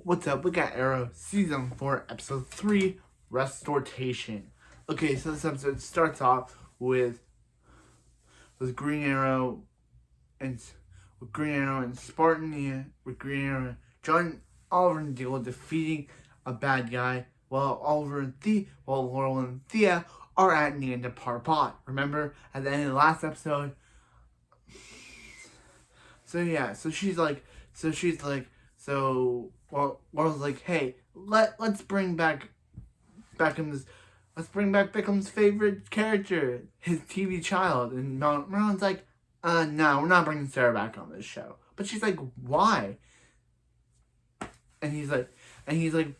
What's up? We got Arrow Season 4, Episode 3, Restoration. Okay, so this episode starts off with Green Arrow and Spartan with Green Arrow, John, Oliver, and Deal defeating a bad guy, while Laurel and Thea are at Nanda Parbat. Remember at the end of the last episode? Laurel's like, hey, let's bring back Beckham's favorite character, his TV child, and Merlin's like, no, we're not bringing Sara back on this show. But she's like, why? And he's like,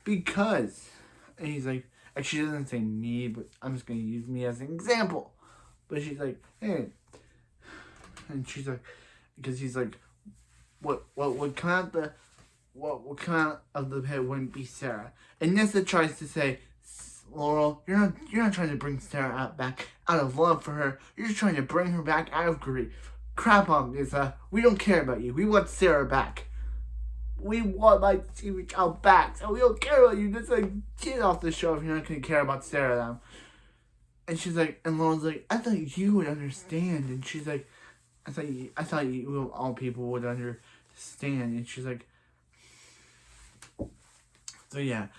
because. And he's like, actually, she doesn't say me, but I'm just gonna use me as an example. But she's like, hey, and she's like, because he's like, what would come out of the pit wouldn't be Sara. And Nessa tries to say, Laurel, you're not trying to bring Sara back out of love for her. You're just trying to bring her back out of grief. Crap on Nessa. We don't care about you. We want Sara back. We want my TV child back. So we don't care about you. Just like get off the show if you're not gonna care about Sara now. And she's like, and Laurel's like, I thought you would understand. And she's like, I thought you all people would understand. And she's like, back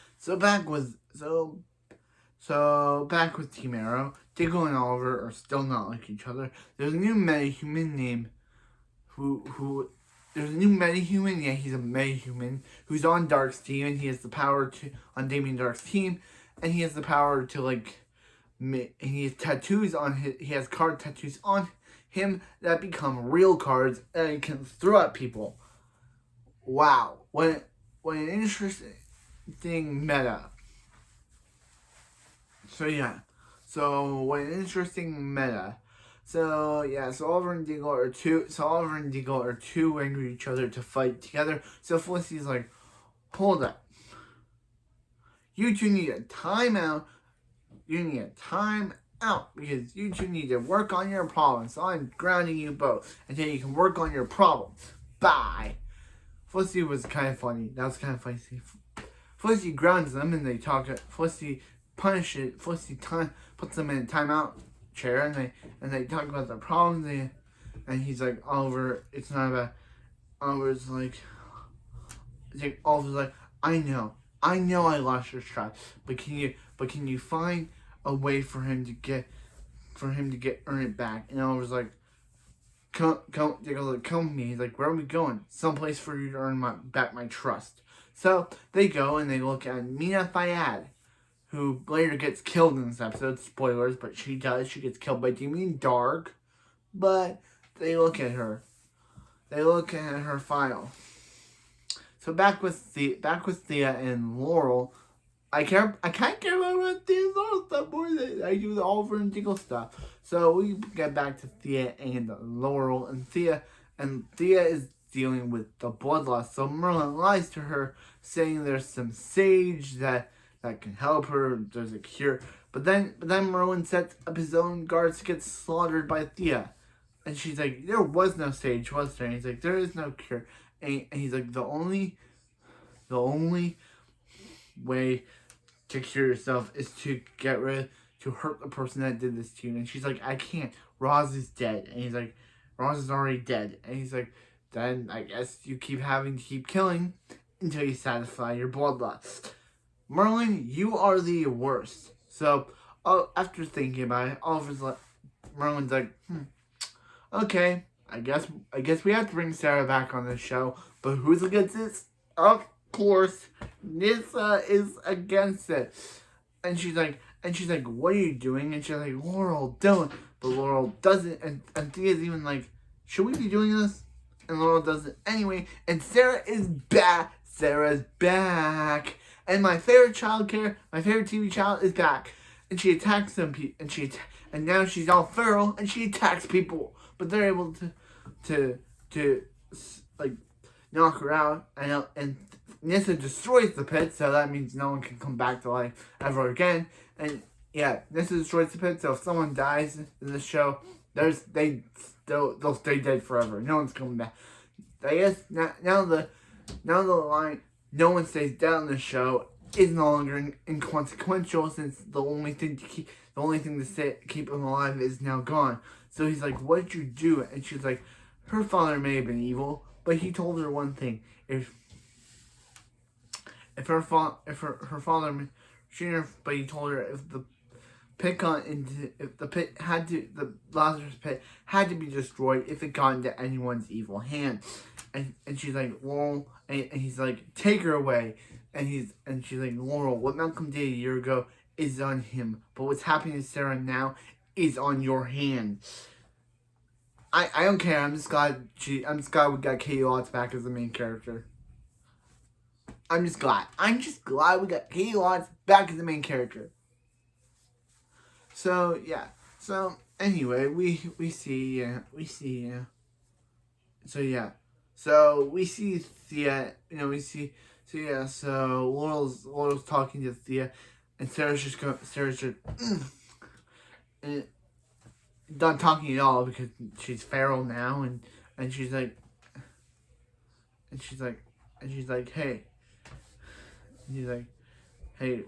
with Team Arrow. Diggle and Oliver are still not like each other. There's a new metahuman named there's a new metahuman. Yeah, he's a metahuman who's on Dark's team, and he has the power on Damien Dark's team, and he has the power to and he has tattoos on he has card tattoos on him that become real cards and he can throw at people. Wow, what an interesting meta. So Oliver and Deagle are too angry at each other to fight together. So Felicity's like, hold up. You two need a timeout. Because you two need to work on your problems. So I'm grounding you both until you can work on your problems. Bye. Felicity was kind of funny. That was kind of funny. Felicity grounds them and they talk. Felicity punishes. Felicity puts them in a timeout chair and they talk about their problems. And he's like, Oliver, it's not about. Oliver's like, I know I lost your trust, but can you find a way for him to earn it back? And Oliver's like, come with me. He's like, where are we going? Someplace for you to earn back my trust. So they go and they look at Mina Fayad, who later gets killed in this episode. Spoilers, but she does. She gets killed by Damien Dark. But they look at her. They look at her file. So back with Thea and Laurel. I kind of care about Thea's Laurel stuff more than I do the Oliver and Diggle stuff. So we get back to Thea and Laurel, and Thea is dealing with the blood loss. So Merlin lies to her, saying there's some sage that can help her. There's a cure. But then Merlin sets up his own guards to get slaughtered by Thea. And she's like, there was no sage, was there? And he's like, there is no cure. And he's like, the only way to cure yourself is to hurt the person that did this to you. And she's like, I can't. Roz is dead. And he's like, Roz is already dead. And he's like, then I guess you keep having to keep killing until you satisfy your bloodlust. Merlin, you are the worst. So, after thinking about it, Merlin's like, okay, I guess we have to bring Sara back on this show. But who's against this? Of course, Nissa is against it. And she's like, what are you doing? And she's like, Laurel, don't. But Laurel doesn't. And Thea's even like, should we be doing this? And Laurel does it anyway. And Sara is back. Sara's back. And my favorite TV child is back. And she attacks some people. And now she's all feral and she attacks people. But they're able to knock her out. And Nissa destroys the pit, so that means no one can come back to life ever again. And yeah, Nissa destroys the pit, so if someone dies in the show, they'll stay dead forever. No one's coming back. I guess now the line no one stays dead on the show is no longer inconsequential, since the only thing to keep him alive is now gone. So he's like, "What did you do?" And she's like, "Her father may have been evil, but he told her one thing: if her father, but he told her if the the Lazarus pit had to be destroyed if it got into anyone's evil hands." And she's like, "Laurel," and he's like, "Take her away." And she's like, "Laurel, what Malcolm did a year ago is on him, but what's happening to Sara now is on your hands." I don't care. I'm just glad we got Katie Lotz back as the main character. I'm just glad we got Katie Lotz back as the main character. So yeah. So anyway, we see. So yeah. So we see Thea. So yeah. So Laurel's talking to Thea, and Sara's just done talking at all because she's feral now, and she's like, hey. And he's like, "Hey,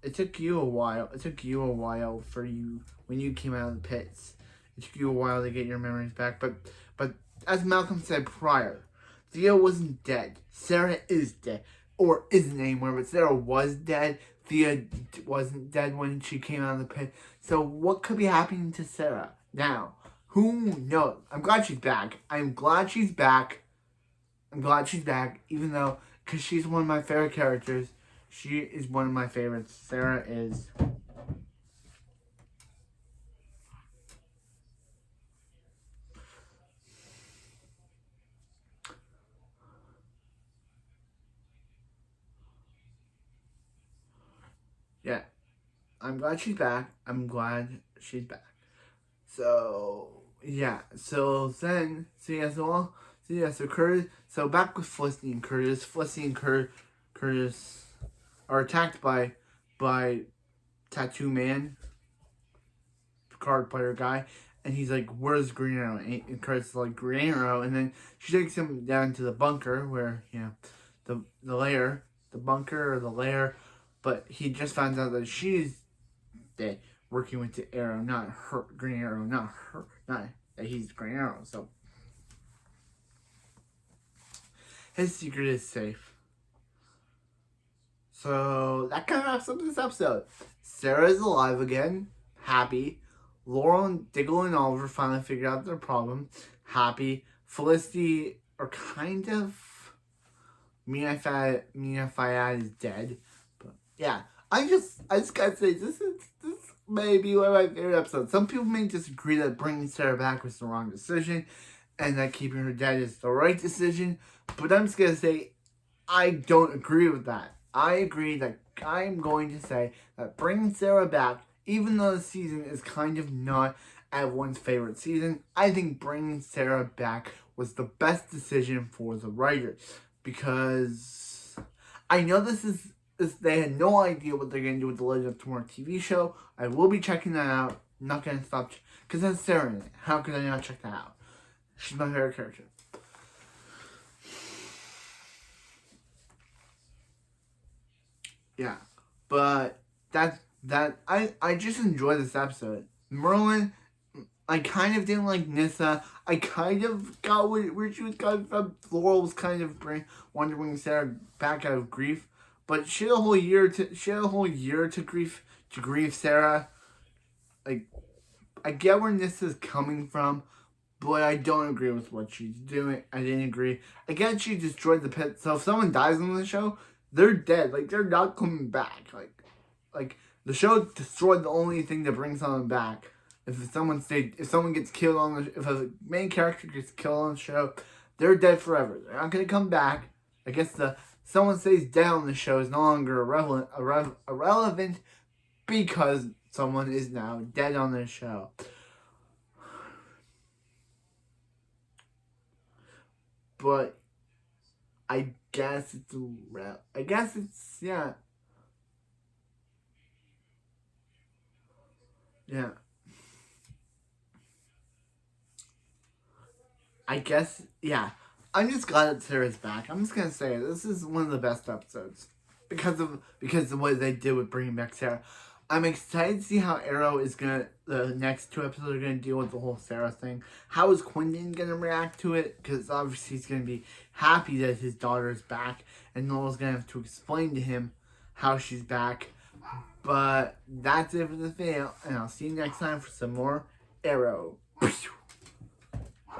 it took you a while. It took you a while for you when you came out of the pits. It took you a while to get your memories back. But as Malcolm said prior, Thea wasn't dead. Sara is dead, or isn't anymore. But Sara was dead. Thea wasn't dead when she came out of the pit. So what could be happening to Sara now? Who knows? I'm glad she's back. Even though, because she's one of my favorite characters. She is one of my favorites. Sara is. Yeah. I'm glad she's back. So, yeah. So Curtis. So back with Felicity and Curtis. Felicity and Curtis are attacked by Tattoo Man, card player guy, and he's like, "Where's Green Arrow?" And Curtis is like, "Green Arrow," and then she takes him down to the bunker where the lair, the bunker or the lair, but he just finds out that she's dead, working with the Arrow, not her. Green Arrow, not that he's Green Arrow. So his secret is safe. So that kind of wraps up this episode. Sara is alive again, happy. Laurel and Diggle and Oliver finally figured out their problem, happy. Felicity are kind of. Mina Fayad is dead, but yeah, I just gotta say this may be one of my favorite episodes. Some people may disagree that bringing Sara back was the wrong decision, and that keeping her dead is the right decision. But I'm just gonna say I don't agree with that. I'm going to say that bringing Sara back, even though the season is kind of not everyone's favorite season, I think bringing Sara back was the best decision for the writers. Because I know they had no idea what they're going to do with the Legend of Tomorrow TV show. I will be checking that out. I'm not going to stop, because that's Sara in it. How could I not check that out? She's my favorite character. Yeah, but I just enjoyed this episode. Merlin, I kind of didn't like Nyssa. I kind of got where she was coming from. Laurel was kind of wanted to bring Sara back out of grief, but she had a whole year to grieve Sara. Like, I get where Nyssa's coming from, but I don't agree with what she's doing. I didn't agree. Again, she destroyed the pit. So if someone dies on the show, they're dead. Like, they're not coming back. Like the show destroyed the only thing that brings someone back. If someone gets killed if a main character gets killed on the show, they're dead forever. They're not gonna come back. I guess someone stays dead on the show is no longer irrelevant because someone is now dead on the show. But I guess it's yeah. Yeah. I guess, yeah. I'm just glad that Sarah's back. I'm just gonna say it. This is one of the best episodes because of the way they did with bringing back Sarah. I'm excited to see how Arrow is the next 2 episodes are gonna deal with the whole Sarah thing. How is Quentin gonna react to it? Because obviously he's gonna be happy that his daughter is back, and Noel's gonna have to explain to him how she's back. But that's it for the video, and I'll see you next time for some more Arrow.